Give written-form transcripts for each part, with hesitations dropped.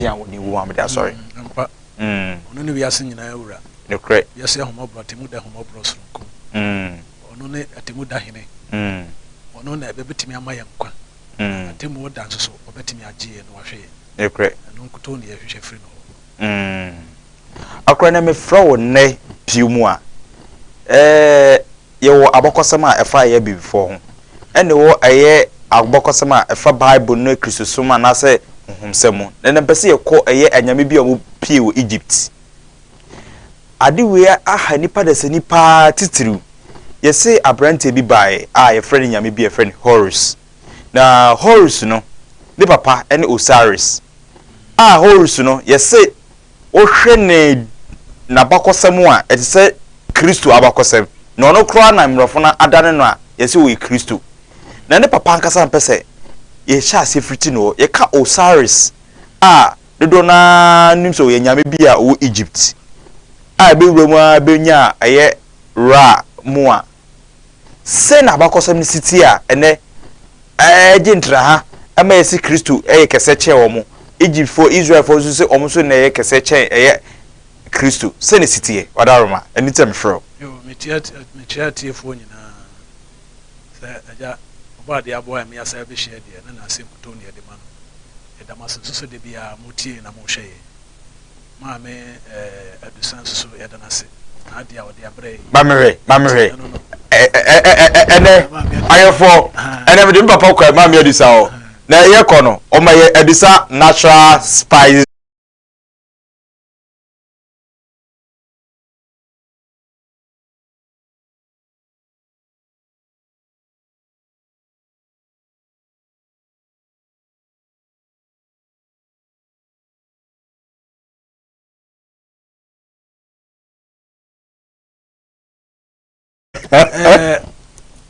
ya woni wo amda sorry ampa ono ne wiase nyina awura ne kre wiase homobro temu da homobro sonko ono ne atemu da hene ono na bebetimi amaye nkwa atemu da nso so obetimi agye no wahwe ne kre no nkuto ne yehwehwe firi no akra na me fro ne piumu a yewo abokosam a efa ye before ho ene wo aye abokosam a efa bible no kristosoma na se nhumsemu na mpese ye ko aye anyame bi a mo pie wo Egypt ade we aha nipa da sani pa titiru yese abrante bi bae a ye friend nyame bi ye friend Horus na Horus no ne papa ene Osiris Horus no yese o hwe ne na bakosam a etise Kristo abakosam na ono kro na mrofo na adane no a yese wo Kristo na ne papa nkasa mpese ye sha sefriti no ye ka Osiris dodo na nimso ye nyame bi a wo Egypt be wuramu a benya aye ra mua se na bakosam ni city a ene jintra ha ama yesi Kristo kese che omo Egypt for Israel for so se omo so na ye kese che Kristo se ne city wadaroma anytime fro yo metiati fo nyina se aja oba de abo am ya sa be share de na asem kuto ne de ma no e da maso so de bia mutie na mo hwe ma me adusan so ya da na se na de a wo de abre mamre ene ayefo ene me de papa kwa ma me adusa o na ye kono o ma ye adusa natural spice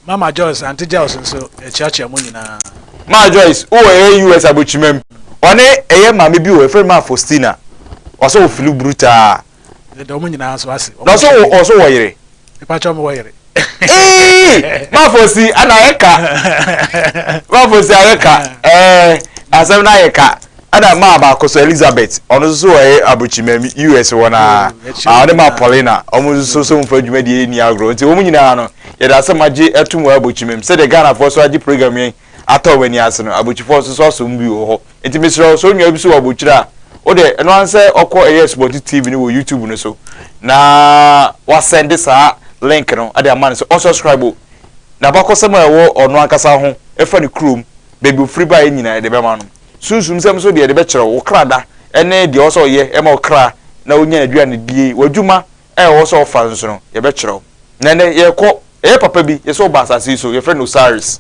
Mama Joyce Auntie Joyce nso echiachi amu nyina Ma Joyce o US abochimem one eye mama bi o efre ma Faustina oso ofilu bruta de omu nyina so ase no so oso wo yire ipa cho mo wo yire ma fosi ana eka ma fosi eka asem na eka ada ma ba koso Elizabeth ono so wo abochimem US wona ade ma Paulina omu so mfa dwuma die ni agro nti omu nyina no yeda asem age etum wa abochimem se de Ghana for so age program yen ato wani ase no abochifo so mbi wo ho enti misro so nwa bi so abochira o de eno anse okọ Sport TV ni wo YouTube no so na wa send sa link no ade amane so subscribe na bakosem a wo ono akasa ho efa ni chrome baby free buy nyina de be ma no sunsum sem so de be kire wo krada ene de oso ye e ma okra na onya aduane die wadwuma wo so ofa nso no ye be kire na ne ye ko papa bi ye so ba asase so ye friend Osiris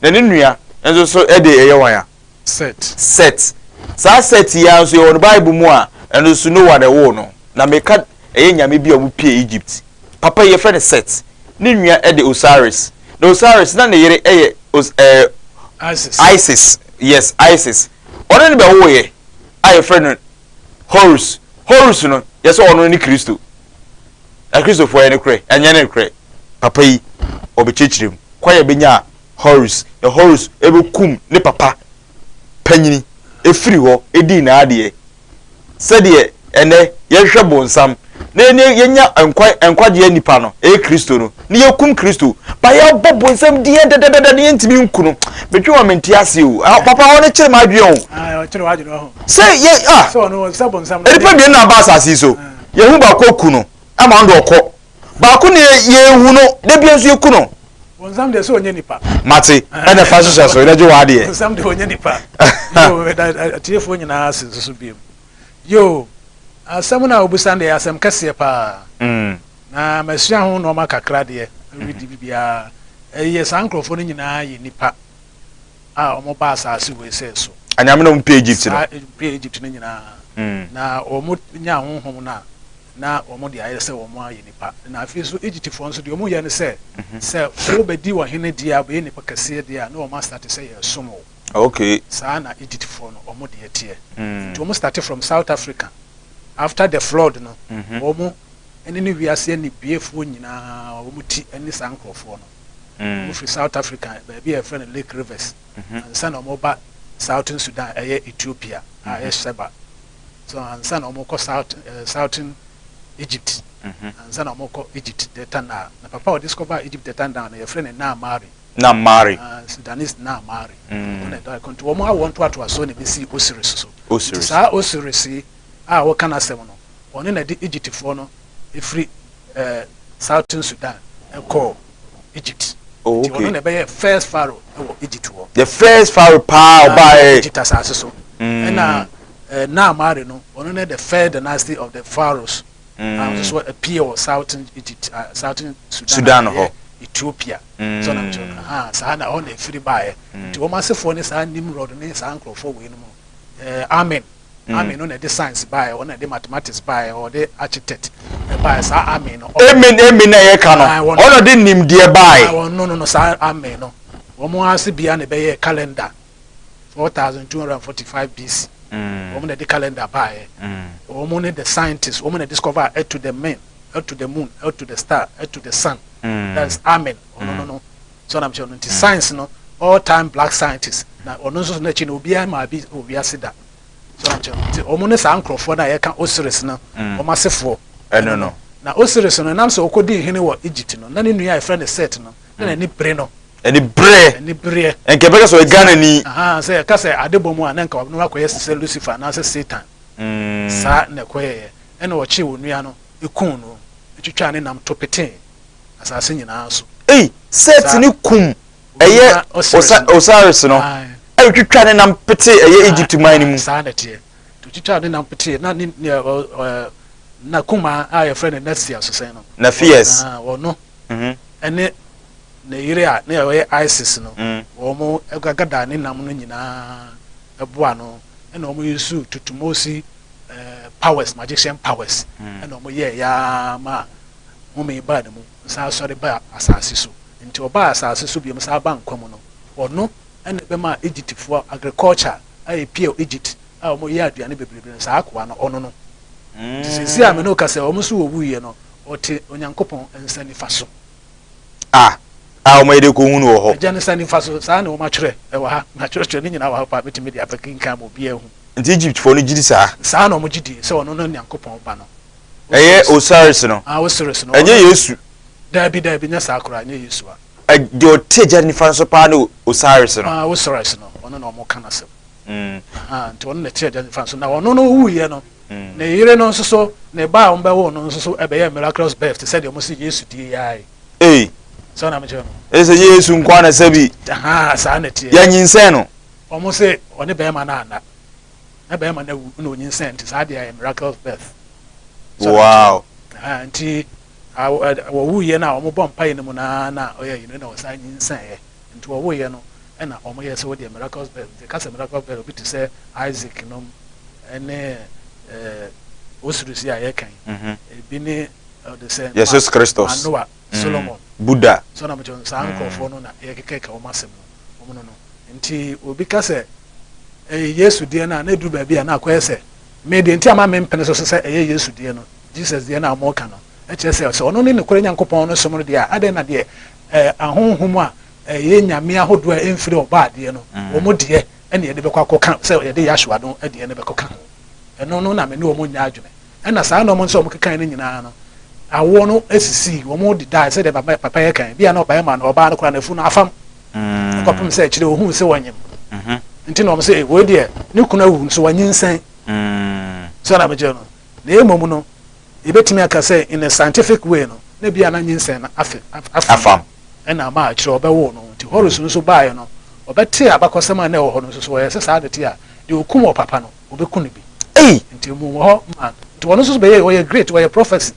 na ne nua enzo so ede eye wan ya set sa set ya so ye on Bible mu a enzo so no wa de wo no na meka eye nyame bi a mu pie Egypt papa ye friend set ne nua ede Osiris na Osiris na ne yere eye Isis yes Isis one ne be wo ye aye friend Horus no ye so ono ni Kristo a Kristo fo ye ne kre anya ne kre papa yi obechichirim kwaye benya Horus the Horus ebekum ne papa panyini efiri ho edi na ade sede ene ye hwe bonsam na yenya enkwade nipa no Kristo no ne yekum Kristo ba ye bobonsam die dedede ne ntimi nkunu betwe wa menti ase o papa ho ne kire ma adwe o o kire wa adwe ho say ye so no se bonsam no nipa bi na ba asase so ye hu ba koku no ama ndo okọ ba ku ne ye hu no de bi enso yeku no bonsam de so onye nipa mate ene fa so ina je wa de bonsam de onye nipa yo atiefo nyina ase so biem yo asam na obusande asam kase pa na masua ho no makakra de redi bibia eye sankrofo no nyina ye nipa omo ba asase we se so anyame no mpe Egypt no mpe Egypt no nyina na omo nya honhom na omo de ayese omo aye nipa na afi so Egypt fo nso de omo ye ne se wo bedi wo hene dia be nipa kase dia na omo start say ye somo okay sa na Egypt fo no omo de tie to omo start from South Africa after the flood no omo eni ni wiase ni biefo nyina omo ti eni sankrofo no free South Africa be a friend Lake Rivers and son omo ba Southern Sudan Ethiopia Sheba so ansa na omoko southern Egypt ansa na omoko Egypt the time na papa discover Egypt the time na your friend na marry Sudanese na marry on the country omo want to aso na be see Osiris so sa Osiris a wo kana sem no one na di Egypt fo no free southern Sudan e call Egypt. Okay. One na be first pharaoh Egypt wo. The first pharaoh by Egypt as so. And na marry no one na the third dynasty of the pharaohs. And so appear southern Egypt southern Sudan Ethiopia. So na so na on the free by. Ti wo masefo ne sa Nimrod ne sa ankrofo we no amen. Amen on the science by on the mathematics by or the architect by sa amen na ye ka no on the nim die by no sa amen no omo ase bia ne be ye calendar 4245 BC omo the calendar by omo ne the scientists omo ne discover to the moon to the star to the sun that's amen no so na me science no all time black scientists na ono so na chi no obi ma bi obi asida so omo ne sa ankrofo na ye ka Osiris no omo asefo no na Osiris no nam so okodi hene wo Egypt no na ne nua e friend set no na ni bre no ni bre enke beka so Ghana ni say ka say adebomu an enka no akoye se Lucifer na se Satan sa na koye ene wo chi wo nua no ekun no etwitwa ne nam topete asase nyina so set ni kum eye Osiris no twitwa ne nam pete eye Egypt man ni mu sa na tie twitwa ne nam pete na na kuma a your friend Nesia so say no na fears wo no ene na yire a na we ISIS no wo mo agagada ne nam no nyina eboa no ene wo mo yusu tutumosi powers magician powers ene wo mo ye ya ma mo me ba de mu sa sori ba asase so nti oba asase so bi mo sa ba nkwam no wo no ene be ma Egypt for agriculture ai pie Egypt a wo mo ye aduane bebrebe sa akwa no ono no sisi a me no ka se wo mo so wo wuye no ote onyankopon ensani fa so o ma ide ko hunu wo ho ejane sani fa so sa na wo ma twere e wa ha na twere ni nyina wa ha pa metimi dia fakin kan mo bia hu nti Egypt for no gidi sa na mo gidi se wono no nyankopon ba no eye Osiris no Osiris no enye Yesu da bi nya sa akora nya Yesu de o te jani fa so pa no Osiris no Osiris no wono no mo kana se nti wono na te jani fa so na wono no wuye no na yire no so na ba o mba wo no so ebe ye miraculous birth said mo si Yesu di yai so na me che no ese Yesu nkwa na sabi sa na tie ya nyinsen no omo se one be ma na be ma na wu no nyinsen nti sa dia miraculous birth wow nti wo wuye na omo bom pai no mu na oye you know na sa nyinsen nti wo wuye no na omo ye se wo dia miraculous birth the case miraculous birth obi to say Isaac no ene Osiris ya ye kan ebi ni the same Jesus Christos Noah Solomon Buddha so na me jon sa ankrofo no na ye keke o masem no no nti obi ka se Yesu die na du ba bia na akoye se me de nti ama me mpene so se Yesu die no Jesus die na mo ka no e che se ono ne kore nyankopon no som no de ade na de ahonhom a ye nyame ahodo a emfiri oba de no wo mo de ene ye de bekwa koka se ye de Yahshua no de ne bekoka eno no na me ne wo mo nya adwene ena sa na mo nso mo kekan ne nyina no awo no esisi wo mo di die se de papa ye kan bia na oba ma na oba no kora na fu na afam kopem se kire ohun se wanyem nti no mo se wo de ne kuna hu so wanyinsan so na me je no na emom no ebetimi aka se in a scientific way no na bia na nyinsan na afam ena ma kire obawo no nti horus no so baaye no obete abakosema na wo no so wo ye se sa de te a de okum o papa no obekunu bi nti mu ho man to wono so be ye great we prophet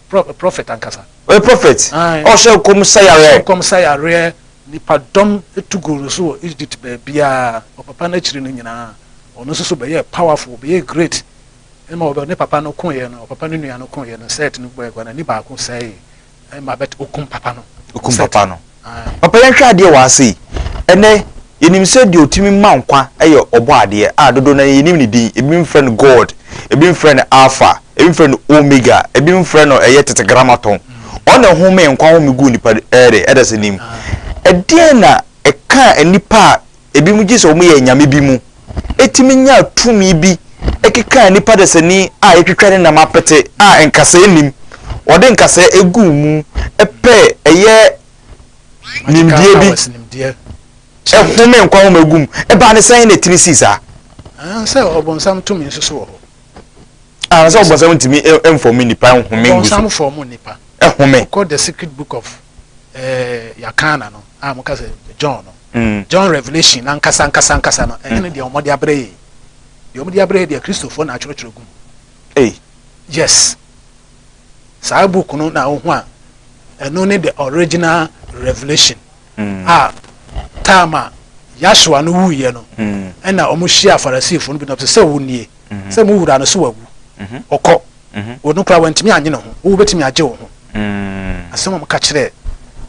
ankasa we prophet o she kom sayare nipa dom etuguru so Egypt be bia o papa na chiri no nyina ono so be ye powerful be ye great ema obe ne papa no kon ye no papa no nua no kon ye no set no boy gwana ni ba ko sai ema bet okum papa no papa yan hwa de wa sei ene yenim se de otimi mankwa eye obo ade a dodo na yenim ni din ebi mfriend God ebi mfriend Alpha ebi mfriend Omega ebi mfriend no eye tetragrammaton ona ho me nkwa ho me gu nipa edase nim ede na eka enipa ebi mu gise o mu ye nyame bi mu etimi nya tumi bi ekeka nipa de sani a etwetwa ne na mapete a enkasa enim ode nkasa egu mu epe eye nimdie bi ehome nkwa ho magum eba ne san na tiri sisa say obonsam to me nso wo say obonsam ntimi emfomi nipa home ngusu obonsam form nipa ehome called the secret book of yakana no amuka say John no John Revelation ankasa no ene de omode abre de Christopher na achoro gum yes sa book no na ho a eno ne the original Revelation tama Yashua no wuye no ena omuhia Farisifo no bi no se wunie se mu wura no so wagu okọ onu kra wantimi anye no ho wo betimi age wo ho asem ka kire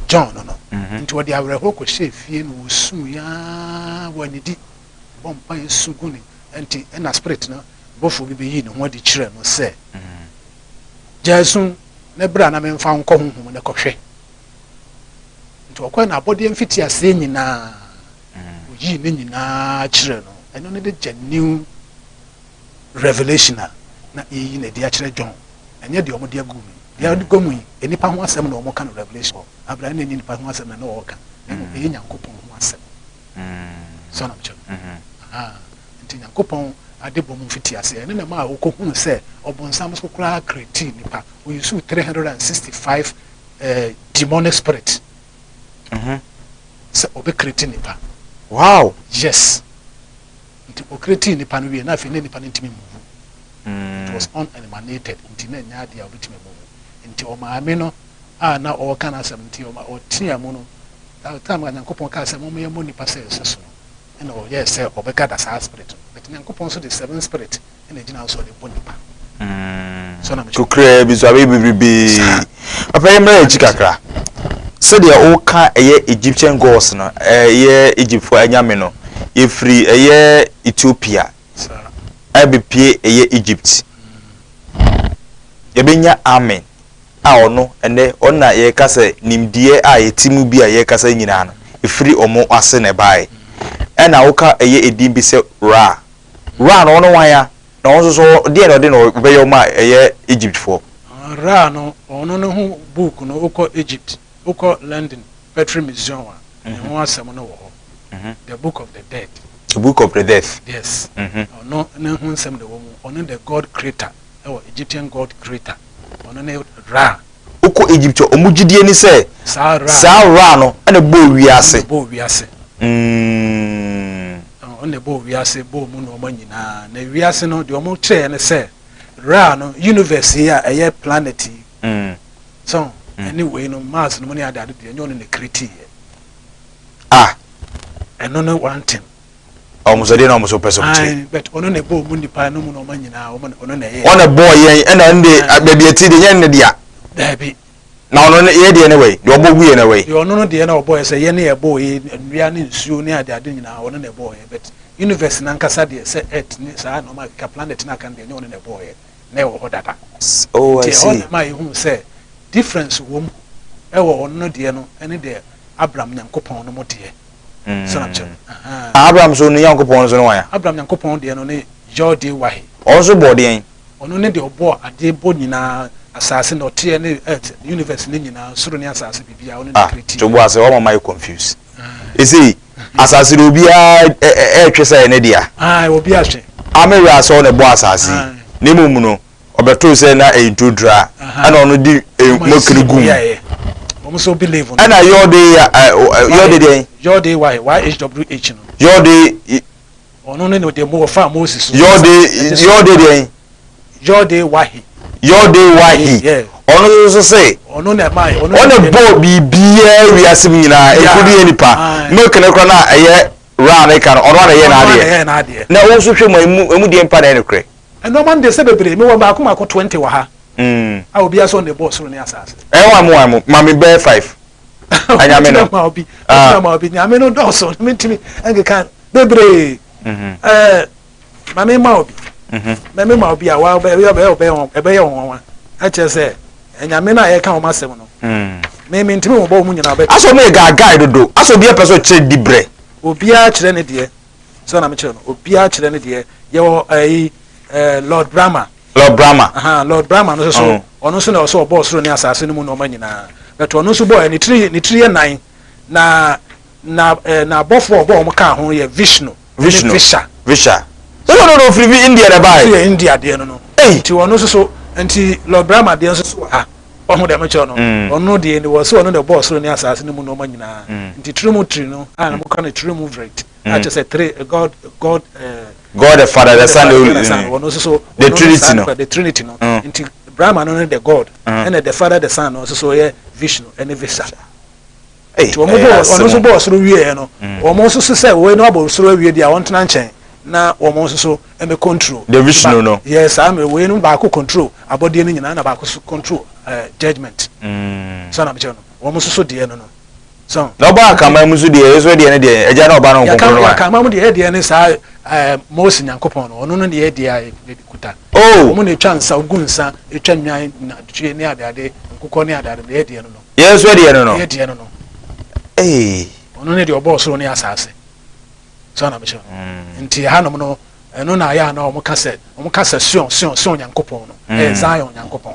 John no nti wodi awre ho ko fie no wosu ya wanidi bompa yesu guni enti ena spirit no bofo bi yi no ho di kire no se Jesu ne bra na memfa nkọ honhom ne kọhwe nti okọ na abode mfiti ase nyina oyi ne nyina kire no eno ne de new revelation na yi ne de akire John enye de omode agu mi de gomu enipa ho asem na omo ka no revelation abra na enipa ho asem na no oka e nyankopon ho asem so na mcho nti nyankopon ade bom mfiti ase ene na ma okohunu se obonsam so kura create nipa we use 365 demonic spirit se obe create nipa wow yes nti o create nipa no we na fe ne nipa ntimi move it was unanimated nti na nya dia obetimi move nti o maame no na o kana asem nti o tia mu no time nyankopon ka asem mo ye mo nipa se so and oh yes say obeka da spirit but nyankopon so the seven spirit and the general so the bonipa so na to create bi so abibibi papa yemra chikakra said ya oka eye Egyptian gods no eye Egypt anyame no ye free eye Ethiopia abipie eye Egypt ye benya amen a ono ene ona ye kasa nimdie a yetimu bi a ye kasa nyina no e free omo ase ne bai ena woka eye edin bi se ra no ono wan ya na won so de na de no be yo ma eye Egypt for ra no ono no hu book no uko Egypt uko London Petri Museum ho asem no wo the book of the dead yes ono na hu nsem de wo mu ono the god creator Egyptian god creator ono ne ra uko Egypt omugidie ni se sa ra no ena bo wiase on the bo wiase bo mu no manyina na wiase no de omo kire ne se ra no universe here eye planet so anyway no Mars no money ade de nyo ne create eno no one thing almost dey no almost person but ono ne bo mu nipa no mu no manyina ono na ye ono bo yen ena nde babiati de yen ne dia dabi na ono ne ye de ne way de obo guye ne way de ono no de na obo say ye ne ye bo ye nwia ne nsuo ne ade nyina ono ne bo ye but universe na nkasa de say earth ni sa normal ka planet na kan de ono ne bo ye na wo data oh I see on my hu say difference wo mu e wo ono de no ene de Abraham Nyankopon no mo de so na che Abraham so no Nyankopon so no wan Abraham Nyankopon de no ne Jode wahi also bo de en ono ne de obo ade bo nyina asase no tie ne earth universe ne nyina soro ne asase bibia ono ne create to bo ase o ma confused you see asase do bia twese ne dia obi ahwe amewia ase ne bo asase ne mumu no obeto se na entodra ana ono di mokiri gum omo so believe ana Yode YHWH no Yode ono ne de mo fa Moses Yode wahi ono so say ono na mai ono bo bibia wiasem nyina ekudi enipa mekene kro na eye ra na ka ono na ye na na wo so hwemu emu de empa na ne kre eno man de se bebre me wo ma ko 20 wa ha a obi aso ne boss ro ne asase wa ma me be 5 anya me no ma obi nya me no do so me ntimi enge kan bebre ma me ma obi me ma obi a wa be ye won a che se enya me na ye kan o masem no me ntimi wo bo mu nyina be aso me ga guide do aso bi e peso che dibre obi a kire ne de so na me kire no obi a kire ne de ye wo Lord Brahma. Lord Brahma. Lord Brahma no so ono so na so boss ro ni asase no mu no manyina but ono so boy ni tree nine na bofo obo mo ka ho ye Vishnu Visha no free India the buy India de no ti ono so anti Lord Brahma de so ha oho de mecho no ono de ni wo so ono the boss ro ni asase no mu no manyina nti tree no na mo ka na triumvirate I just said three God the Father, the Son, the Trinity no. Into Brahma no the God, and the Father, the Son also so yeah Vishnu and Visha. Hey, also boss through we no. Almost so say we no about through we dey want na nchen. Na almost so me control. The Vishnu no. Yes, I'm we no back control. About the nyina na back control judgment. So na me no. Almost so dey no. So no ba kama musu dey eso dey na dey eja na oba na nkonko ya kama mu dey dey ne sa Moses Nyankopon no ono no dey dey kuta mu ne twansa ogunsa etwanwan na tue ne adade nkokọ ne adade dey dey no yes we dey no dey no ono ne dey obo so ne asase so na me sho nti hanom no eno na ya na omo kasa sion Nyankopon no Zion Nyankopon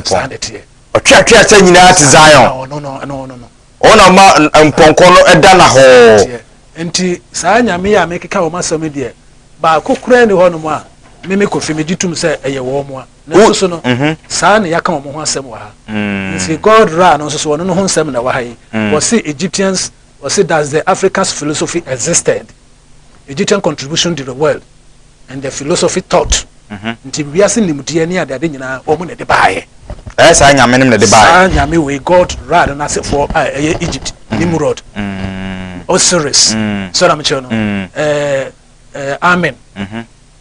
sandetie otwa ata nyina ati Zion no ona ma mponko no eda na ho enti saa nyame ya mekeka wo masam de ba kokura ne ho no a me kofi me gitum se eye wo mo a na so no saa ne yaka wo ho asem wa ha nti God ra no so no ho nsem na wa ha yi was say Egyptians was say that the Africa's philosophy existed. Egyptian contribution to the world and the philosophy taught nti biase nimtie ne ade nyina wo mo ne de baaye saa nyame ne de baaye saa nyame we God ra na se for Egypt Nimrod Osiris so na mche no Amen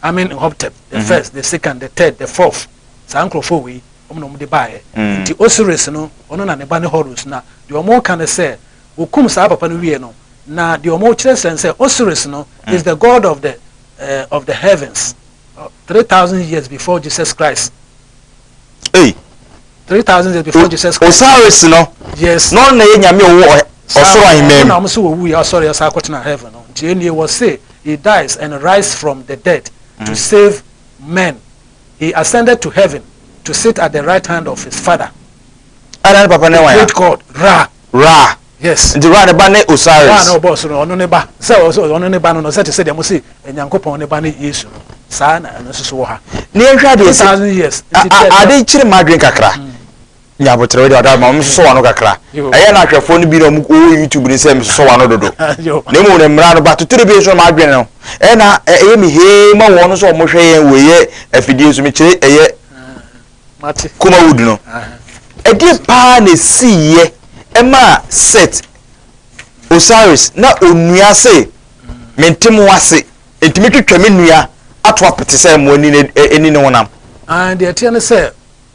Amen Hotep the first the second the third the fourth saa nkrofo we omno de baaye nti Osiris no ono na ne ba ne Horus na de omo kan se okum saa papa no wie no na de omo kire sense Osiris no is the god of the heavens 3,000 years before Jesus Christ 3,000 years before Jesus Christ Osiris no yes no na ye nyame wo osoro ahimem na amso wo wu sorry ya sa kwotena heaven no je was say he dies and rise from the dead to save men. He ascended to heaven to sit at the right hand of his father. Ana papa ne wa ya great God Ra yes the Ra ne ba ne Osiris Ra no boss no ono ne ba say ono ne ba no say te say dem say Nyankopon ne ba ne Yesu sa na no so wo ha ne hwa de 2,000 years ade chire madwen kakra nya botre we da ma so wano kakra eye na hwefo no bi no YouTube ni say so wano dodo ne mu ne mra no ba tutire bi so madwen no na eye mi he ma wo no so mo hwe yen we ye afidie so mi chire eye mate kuma wudu no ede pa na siye ema set Osiris na onua se mentem wase entimi twetwa me nua ato apete say mo eni ne wonam and the tiene say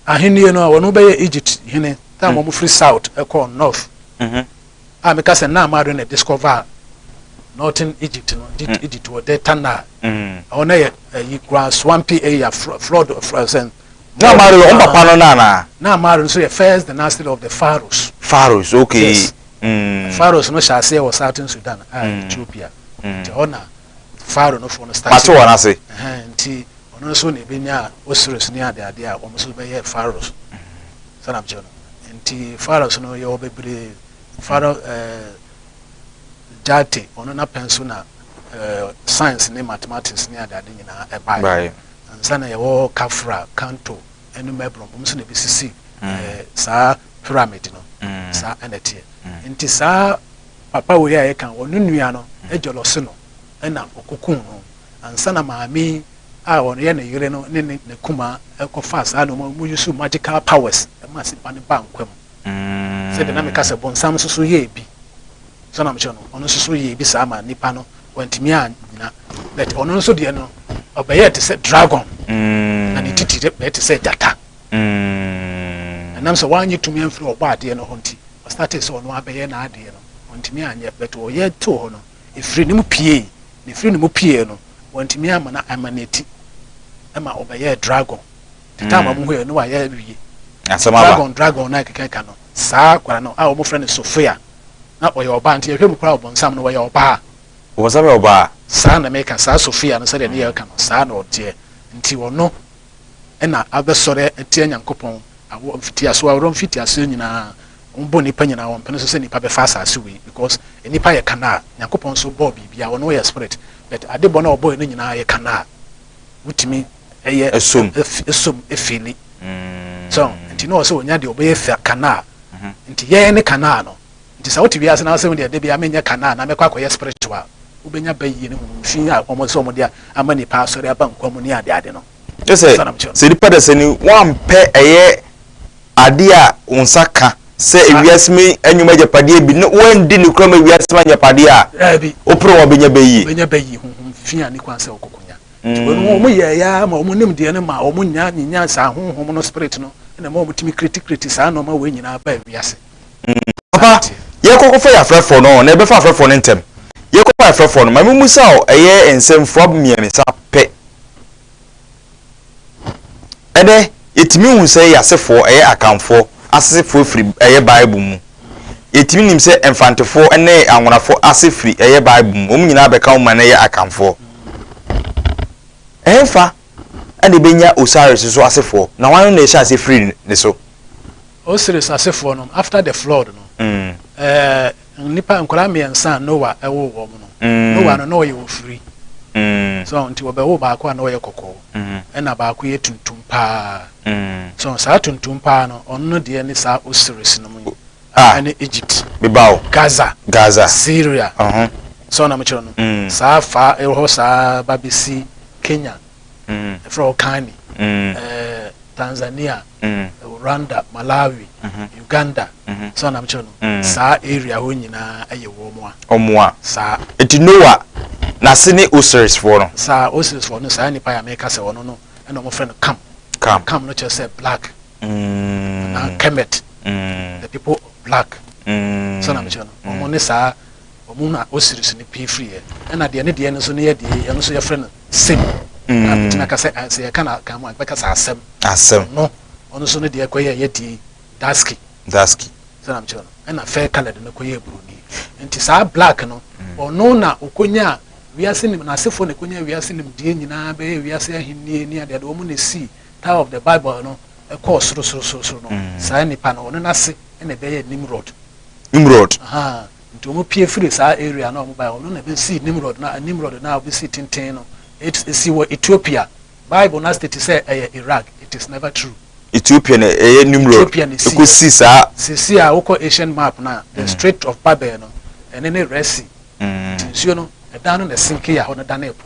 ahenie no wono be Egypt hene ta mo free south e call north a me ka say na amado na discover northern Egypt no Egypt wo de tana ona ye grand swampy area flood of frozen na amado on papa no na amado so the first dynasty of the pharaohs okay yes. Pharaohs no shall say was Southern Sudan Ethiopia the honor Pharaoh no for no start pato wana say nti ono so ne benya Osiris ne ade a omo so be ye Pharaohs sana mche no nti Pharaohs no ye obebre Pharaoh Jate ono na penso na science ne mathematics ne ade nyina e bai sana ye wo Kafra Kanto enu mebrom omo so ne bisisi sa pyramid no sa enetie nti sa papa we ya kan onu nua no ejoloso no na okukun no ansa na maami a wono ye ne yire no ne kuma ekofa sa no mu use magical powers ma se pa ne bankwam se de na me kase bonsam so ye bi so na me che no ono so ye bi sa ma nipa no wantimi anyina but ono so de no obaye te se dragon na ne titi be te se jata nam so wanyi tumi amfiri oba ade no honti o started so ono abaye na ade no wantimi anye but o ye to ho no efiri ni mu pie ne firi ni mu pie no wantimi ama na amaneti ama obaye dragon the time amu ho no wa ye wie dragon na keka no saa kwara no a o mo friend Sofia na o ye oba nti ehwe mu kwara obonsam no wa ye oba wo sabe oba saa na meka saa Sofia no se de ne ye ka no saa na o tie nti wono ena abesore etie Nyankopɔn awo mfitiaso awro mfitiaso nyina umbo nipa nyina wo mpene so se nipa be fa asase we because nipa ye kana Nyankopɔn so bo bibia wono ye spirit but adebɔ na obo no nyina ye kana wutimi eye esom efili so nti no so onya de obo ye fa kana nti ye ne kana no nti sa wotibi ase na se wo de bia menya kana na mekwa akoye spiritual ubenya bayi ne hu a omo so omo de ama nipa asore aba nkwamu ni ade no say se nipa da se ni wan pe eye ade a unsaka se ewiasme anwuma japade bi no wandi ni kroma ewiasme japade a opro obenya bayi hu fi ani kwanse okokonya wo mo ye ya ma omo nim de ne ma omo nya sa honhom no spirit no na ma omo timi critic sa no ma we nyina ba ewiase papa ye kokofo ya frefo no na be fa frefo no ntem ye kokofo ya frefo no ma musa o eye ensemfo mienisa pe ede yetimi hu se yasefo eye akamfo asefo free eye bible mu yetimi nim se enfantefo ene anwonafo asefri eye bible mu nyina be ka ma na eye akamfo enfa ade benya Osiris so asefo na wan na ye sha free ne so Osiris asefo no after the flood no nipa nkola miensa Noah ewo wo no Noah no ye free so nti obewo ba kwa no ye kokko ena ba kwa ye tuntum pa so sa tuntum pa no onno de ne sa Osiris no mu ene Egypt bibao Gaza Syria so na mchiro no sa fa ewo sa babisi Kenya from Kani Tanzania Rwanda Malawi Uganda so na mchiro no sa area ho nyina aye wo omoa sa eti Noah na sene Osiris for no sa Osiris for no sa nipa ya make say wono no ena mo friend come no just say black na Kemet the people black so na me chano omo ne sa omo na Osiris ni pe free ena de ne so ne ye de ye no so ye friend sim na bitina ka say kana ka mo ka sa asem no ono so ne de ko ye di daski so na me chano ena fair colored ne ko ye bruni enti sa black no ono na okonya wiase nim na asefo ne konya wiase nim die nyina be wiase ahinni ni ade omo ne see Tower of the Bible no e course so no sa nipa no ono na se na be ye Nimrod nti omo pie free sa area na omo ba ono na be see Nimrod na be see tintin no it see what Ethiopia Bible na state say Iraq it is never true Ethiopia na Nimrod e ko see sa see a woko Asian map na the Strait of Babel no ene ne Red Sea tinsuo no e dan no na sinke ya ho no dan epo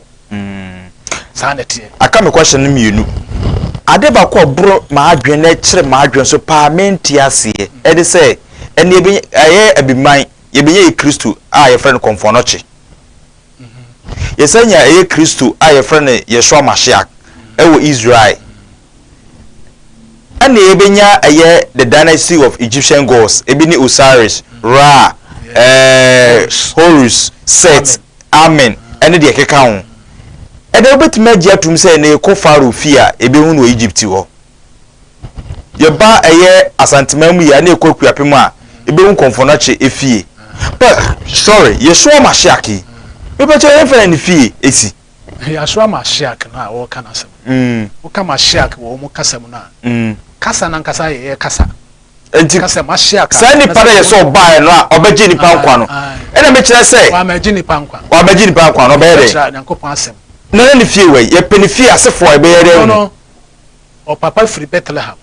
sa na tie aka me question no mienu ade ba ko bro ma adwen na kire ma adwen so parliament ase e de say ene ebi abiman ye benye Kristo a ye friend konfo no chi ye sanya ye Kristo a ye friend Yeshua Mashiach e wo Israel ene ye benya the dynasty of Egyptian gods ebi ni Osiris Ra Horus Set Amen ene de keka ho ede obetima gia tum say na ko Pharaoh fia ebe hu no Egypt ho ye ba asantemamu ya na ekokua pemu a ebe hu konfo no che efie but sorry Yeshua Mashiach ebe che refer ni fie esi Yeshua Mashiach na wo kana sem wo ka Mashiach wo mo kasam na kasa na kasa ye kasa enti kasa Mashiach sa ni pada ye so ba no a obeji ni pankwa no ena me kire say wa maji ni pankwa no be re Nyankopon asem na ni fie we ye peni fie asefo e be ye no o papa free Bethlehem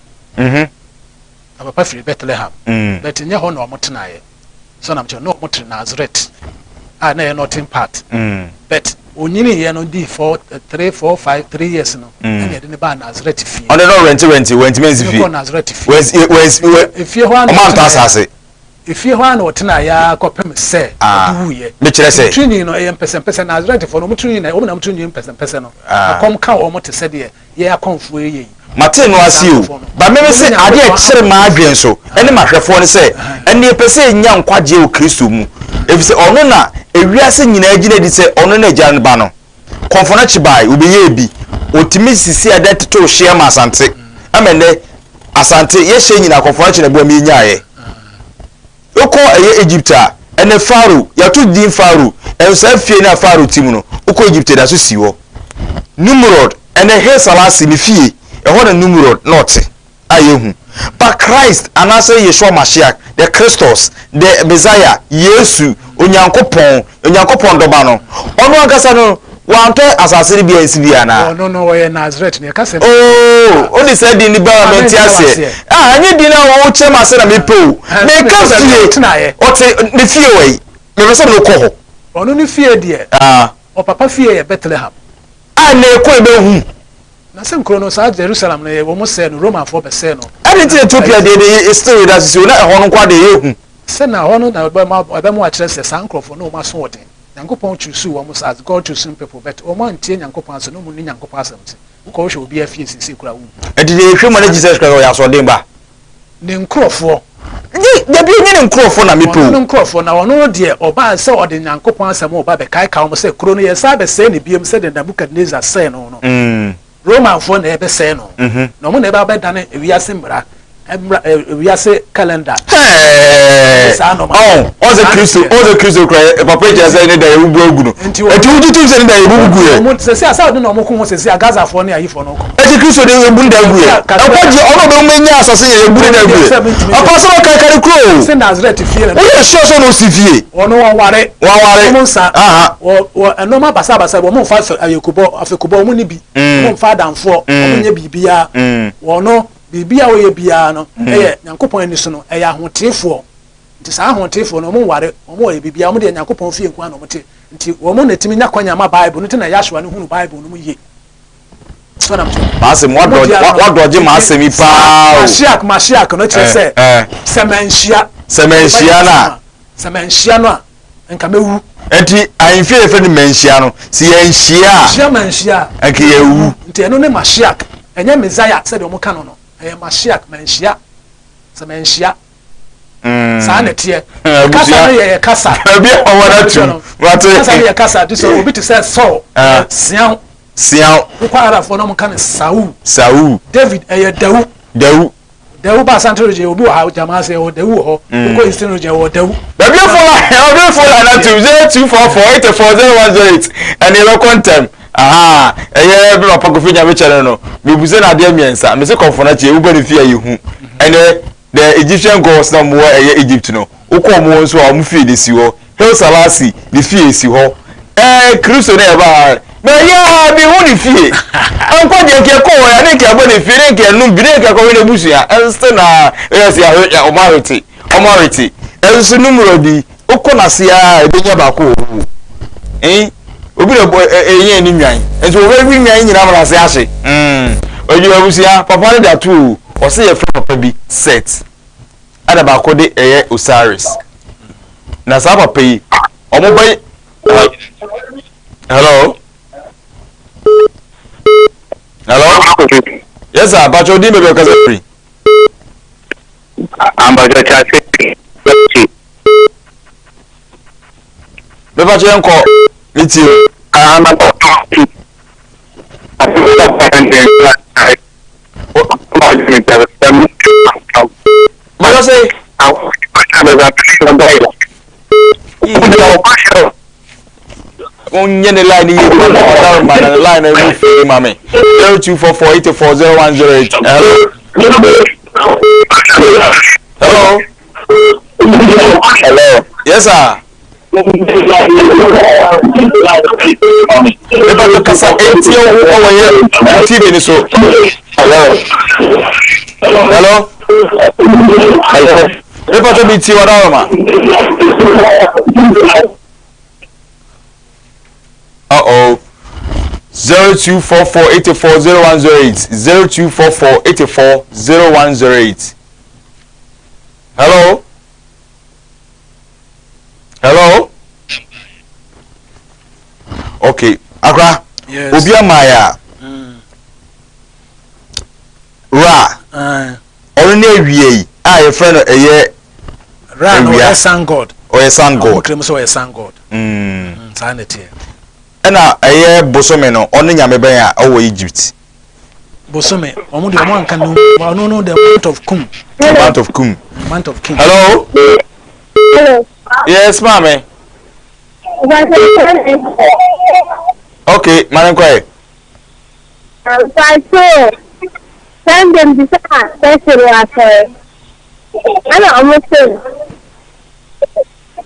papa free Bethlehem but nya ho na o motena ye so na mche no motena Nazareth na ye northern part but onyini ye no di 3 years no na ye de ne ba Nazareth fie on no rent went men's fie Nazareth fie where's fie ho an amount asase ifie ho an otena ya kopem se duye me kire say training no e pese Nazareth for no training na o na training pese no akom ka o mo te se de ye akonfo ye Martin no asiu ba me say ade e kire ma adwen so ene mahwefo ne say ene pese nya nkwaje o Kristo mu efise ono na ewiase nyina agina di say ono na agya ba no konfo na chibai obeye bi otimi sisi ade to hye ma asante amene asante ye hye nyina konfo na china bo mi nyaaye oko Egypta ene Pharaoh ya to din Pharaoh ensa fie na Pharaoh timu no oko Egypta da so siwo Nimrod and the hair salasi ni fie e ho na numero not ayehu but Christ anase Yeshua Mashiach the Christos the Messiah Yesu onyankopon doba no ono agasa no wanto asase bi ansibia na no we Nazareth ne kase only said in the government ase anyi di na wo chema se na mepo me ka fie ote ne fie wei me so no ko ho ono ne fie de o papa fie ye Bethlehem na ko ebe hu na se nkro no sa Jerusalem na ye wo mo se no Roman for be se no anything Ethiopia dey still with us so na ho no kwa dey hu se na ho no na ba mo a kire se sankrofo no ma so woden Nyankopon choose wo mo as God choosing people but o man tie Nyankopon so no mu ni Nyankopon asem ko wo hwe obi afie sisi kura wu enti dey hwe mo na Jesus Christ ya so den ba ne nkrofo de bi ni nkrofo na mepo no nkrofo na wono de oba se ode Nyankopon asem oba be kai ka wo se kuro no ye sa be se ne biem se de Nebukadnezar se no no Roman for na ebe se no no mo na ebe abeda ne wiase mbra wiase calendar all the Christo cry papa je say ne da ye bugu agu no enti wudu tu se ne da ye bugu ye mo se asa ode na mo ko se se Gaza for ne ayi for no ko eti Christo de ye bugu da agu ye akwaje ono be menya asase ye bugu da agu ye apa so kai kare kro se Nazareth fie o ye sure so no si fie ono ware mo nsa wo enoma basa wo mo fa afekubo mo ni bi mo fa danfo mo nya bibia wono bibia wo ye bia no Nyankopon ani so no ahotefo nti sa ahotefo no mo ware mo ye bibia mo de Nyankopon fie nko ano mo te nti wo mo netimi nya kwanya ma Bible no te na Yashua ne hunu Bible no mo ye so na mo maase mo wadoje maase mi pa Mashiach no kire se semenhia no nka mewu enti ahimfie fe ni menhia no si yenhia menhia anke yewu nti eno ne Mashiach enye Messiah se de mo ka no Mashiach menhia semenhia sa na tie kasa no ye kasa bi o wana tu wato kasa ye kasa this obi to say so sian ko ara fo no mo kan Saul David Dawu ba santro je obi wa jama se o Dawu ho ko istino je o Dawu da bi fo na 0204844108 and you content eye bi papa Kofi nya be chere no me buze na de miensa me se konfona che u bani fie yehu ene the Egyptian gods na mo Egypt no uko mo nso a mo fie de si ho Haile Selassie de fie si ho Kristo na e ba me ya bi hu ni fie anko de ke ko ya ne ke bo de fie ne ke nu bi ne ke ko we busu ya enste na yes ya omarity enso numero di uko na se ya e be nya ba ko obi na eyen ni nwan enso we wi nwan nyina mara se ahye oju abusia papa ne da tu o se ye fra papa bi set ada ba ko de eye Osiris na sa papa yi omo boy hello yes sir but you dey be because free ambajo chase be ba che nko iti onye ne line yi ko na man line na fi mame 0244840108 hello yes sir eba to kasa etio o ye TV ni so hello eba to bi ti wa da ma uh-oh 0244840108 0244840108 hello okay akra yes obi amaya ra onu na ewie a ye friend eye ra no ye sun god krem so ye sun god sanity na eye bosome no onu nyame ben a owo Egypt bosome omo de omo anka no no the month of king hello yes mama okay mane kwae I say, send them this session last I know almost saying,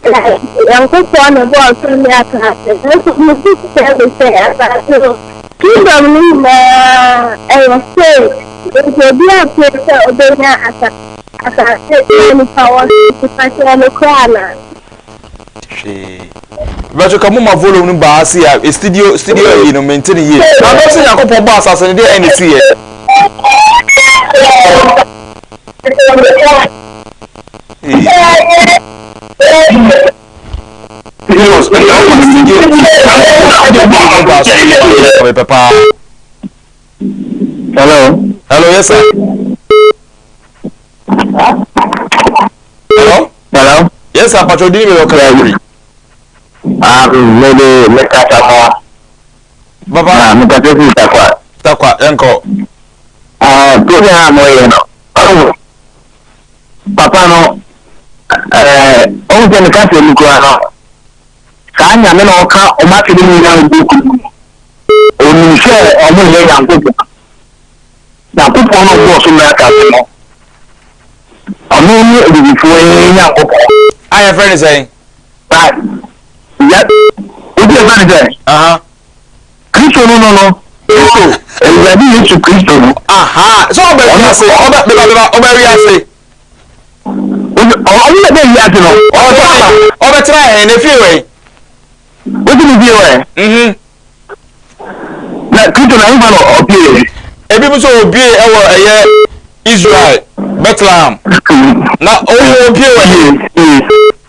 I'm just on the ball to me at happened. That's what my sister say. I said, keep them in I was saying, if you be a place or they as I said, any power to pass on the corner. But you come on my volume bar, see a studio, you know, maintaining here. I'm not saying I go for bus as any any see it. Hello, yes sir. Hello, yes sir. But you didn't even look maybe make a takwa. Baba, make a takwa. Takwa, uncle. Program no. Papa no. O je nka se mu kwa no. Ka nya me no ka o ma kiri ni na buku. O ni se o mo ye yan ko. Na ko po no bo so na ka se no. O mo ni e bi fo ye yan ko. I have friend saying. Right. Yeah. What you going to say? Christo no. Christo. Everybody needs to Christo. So I'm going to say, say. Oh, you let me hear no. Oh, try in a few way. What do you do? Na Christo na even obey. People so obey our Israel, Bethlehem. Now, oh, obey.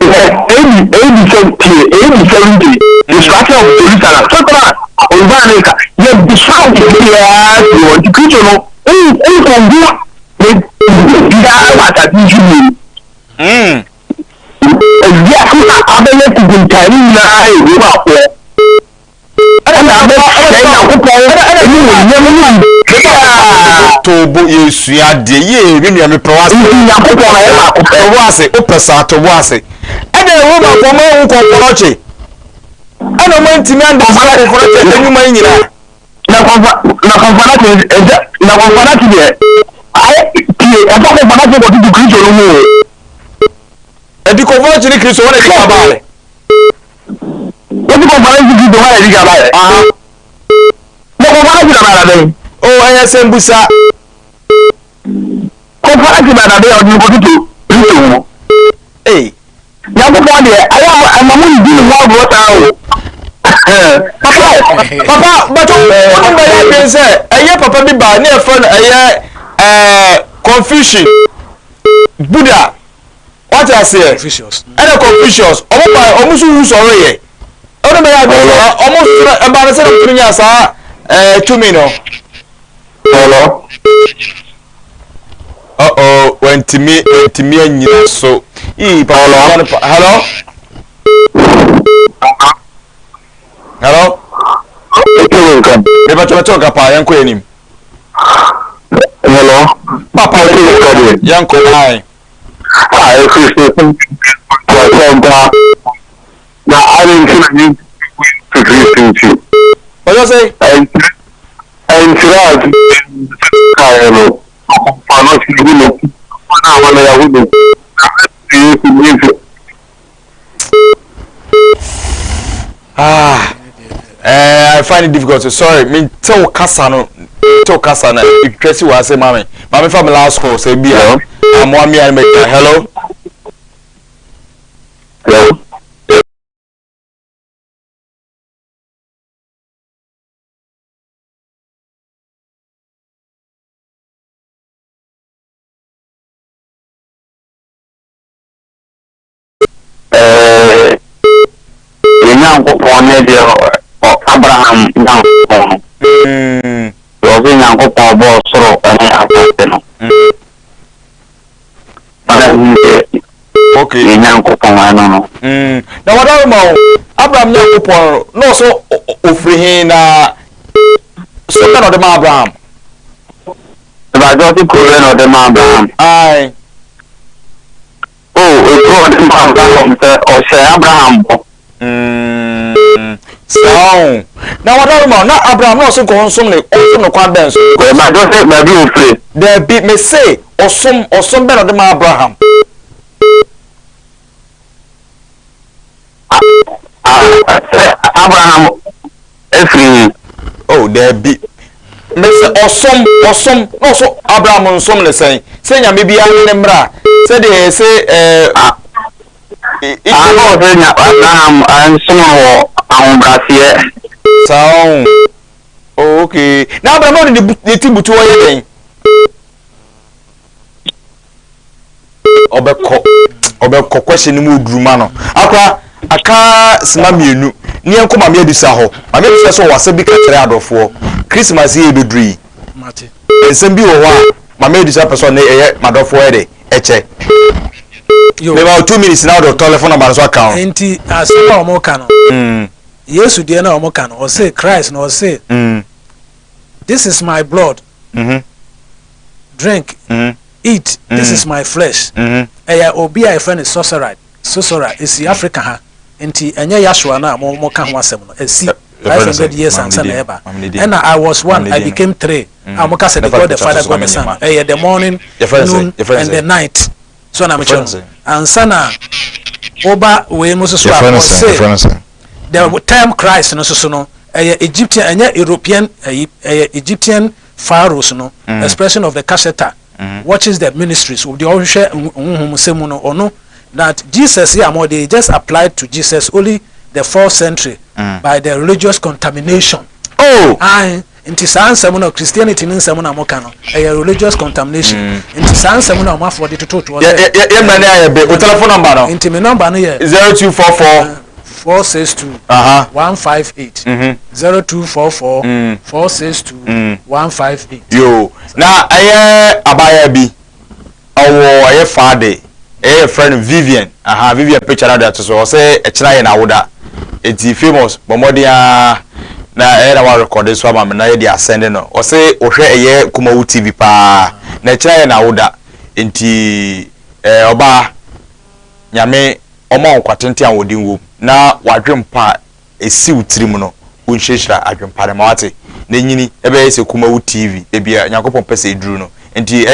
80-70 instruction of Jerusalem. So that America, you be shout here to Christian. From here, they are what I do. Yes, I believe to be telling you about it. To bo yesu ade ye bi me pewase wase opesa to wase ade wo ma ko ma hu kokoroche ana mo ntimi ande ma kokoroche enyu ma nyina na konfana ti de ai ti e ba konfana ti ko ti Kristo no mo e di kokoroche ni Kristo wona di kabale o di konfana ti Kristo wona di kabale mo konfana ti na la de o anya sembusa konfana ti na de o di ko ti Kristo ya ko bo de aya ma mo di wo bo ta o papa but what do you mean say papa bi ba na e fa confusion Buddha what I say Confucius and Confucius omo su ru soro ye o no be ya be omo e ba na se na tunya sa tumi no hello went me anyina so hello Eba choka pa yanko enim. Hello. Papa yanko ai. Na I didn't see you. What you say? And Siraj Kayano. I find it difficult. Sorry, me tell Kasano. Tracy was say, Mommy from the last call say, "Be I'm 1 me and make hello." Hello. Abraham okay. Now what about Abraham no so ofri na so kind of the Abraham. If I got to Korean or the Abraham. Aye. Oh, it's Abraham or say Abraham. So now what are now Abraham no so go some no kwan ben so ma do say ma bi ofre there be me say osom ben of Abraham Abraham every oh there be me say osom no so Abraham nsom le say nya me bia ne mra say dey say no say nya Abraham ansom wo ahombrase so oh, okay now Abraham the tibutu wo yen obekọ question mu oduruma no akwa aka sima mienu ni enko ma me adusa ho ma me adusa so wase bi ka kire adofo Christmas ye bedri mate ensem bi wo ho a ma me adusa person na eye madofo e de eche yo me about 2 minutes now the telephone number so account enti asema o mo ka no Yesu de na o mo ka no o say Christ no o say this is my blood drink eat this is my flesh obi a friend is sorcerer is Africa ha enti enye Yashua na mo ka ho asem no esi 500 years and son eba and I was one I became three amoka said God the Father God the Son the morning noon and the night so na me and sana oba we mo so say the term Christ no so no Egyptian enye European Egyptian pharaohs no expression of the Kasheta watches the ministries of the or no that Jesus here more they just applied to Jesus only the 4th century by the religious contamination. Oh, and into sans of Christianity in some Mokano, a religious contamination. Into sans of for the total. Telephone number into my number 0244 462 158 0244 462 158. Yo, now I abaya bi owo aye father friend Vivian Vivian picture that so say e kira ye na woda eti famous bomodia na era wa record so ama na ye dey ascend no o say ohwe eye Kumawu TV pa na kira ye na woda enti oba nyame omo kwatente an wodi wo na wadwempa esi utirim no unhyehyira adwempa de mawate na nyini ebe yese Kumawu TV ebia nyakopon pese eduru no enti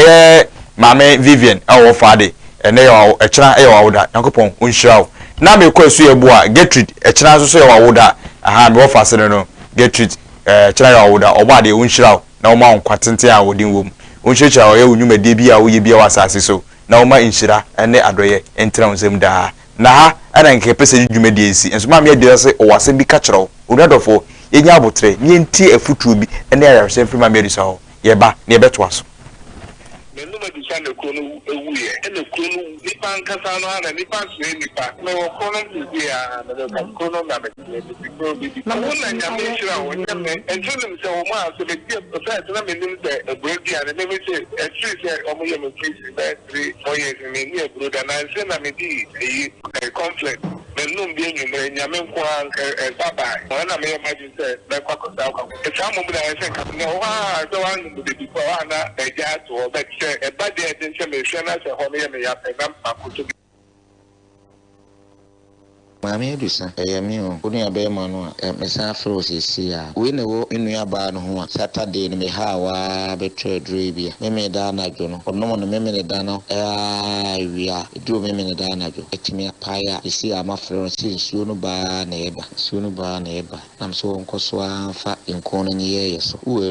mame Vivian awo fade ene yo ekira wawoda nyakopon unhyira wo na me kwa esu ebu a Gertrude ekira so wawoda me wo fasene no Gertrude ekira wawoda oba de unhyira wo na oma nkwatente a wodi wo unhyehyira wo ye unwumade bi a wo ye bi a wasase so na oma inhyira ene adoye entra onsem da na ha ana nke pese dwumade esi enso ma me ade se o wase bi ka kyerɛw onadofo yenya abotre ni enti afutuo bi ene ayarse mfiri ma me ade so ye ba na ye beto aso Numa di sana kono ewuye ene kono nipa nkasa no ana nipa sue nipa na wo kono bibia na kono na me bibi na wona nyame hira wo nyame entunim se wo ma so be tie process na me nim se ebrodi ana me se etri se omo ye me kisi be 3 4 years me ni ebroda na se na me di yi conflict me num bi enyumre nyame nko an baba na me imagine se be kwakosa kwa e mo bi na se ka no wa so wa num bi ko ana eja to be eba de edin se me hwe na se ho me ya pe na makoto Mami edusa mi o onu ya be ma no mesa afro sisi a we ne wo enu ya ba no ho Saturday no me ha wa be tredre bia me da na dwo no ono no me ne da no wia edu me ne da na dwo etimi apaya isi ama fro si suo no ba na eba nam so nkoso afa enko no nye yeso wo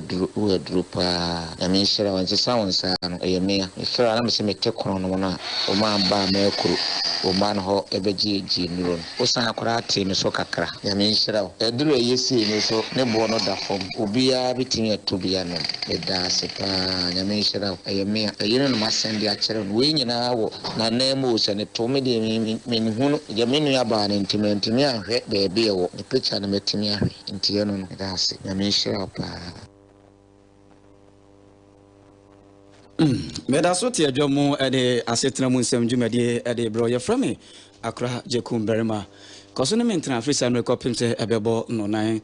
eduru pa na me hira wan se sawon sa no me ya ifra na me se me tekro no na o ma ba me ekuru o ma no ho ebeji nuro osan akora ate me so kakra ya me nhira o eduru yesi me so ne bo no da fom obia bitimi atobia no eda sepa ya me nhira o me ayene no masende a kire no we nyina wo na na mo se ne to me de me hunu ya me nu aba na ntimi ahwe be be wo ne picture na metimi ahwe ntiye no eda se ya me nhira pa Meda so te adwamu ede asetena mu nsem dwumade ede bro ye frame akra jekum berima koso ne mentra afrisa no kopimte ebebo no nan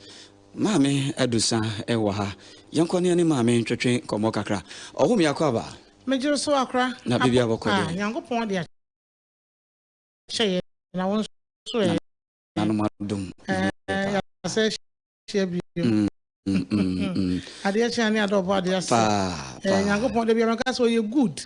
maame adusa ewo ha yankone ne maame ntwetwe komo kakra ohum yakwa mejiro so akra na bibia bokode yankopon de cheye na won so na no madum say share bi adeɛ kyɛn ne adɔbɔ adeɛ sɛ nyankopɔn de bi amaka so ye good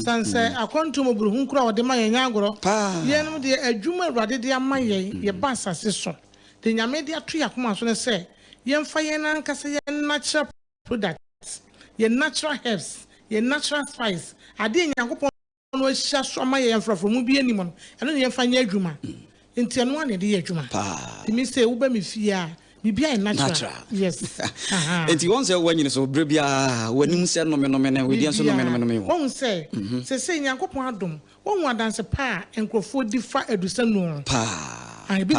sanse akɔnto mo buru hun kura ɔde ma yɛ nyagoro yɛn de adwuma awurade de ama yɛ ba asase so de nyame de ato yakoma so ne sɛ yɛmfa yɛn ankasa yɛn natural products yɛn natural herbs yɛn natural spice adeɛ nyankopɔn no ahyia so ama yɛn frafro mu bi anim no ɛno ne yɛmfa nyɛ adwuma nti ɛno ane de yɛ adwuma timi sɛ woba me fie a bibia natural yes enti won say wanyine so bre bia wanim se no me na we dia so no me won say se nyankopon adom won wadanse pa enkrofo di fa adusa no pa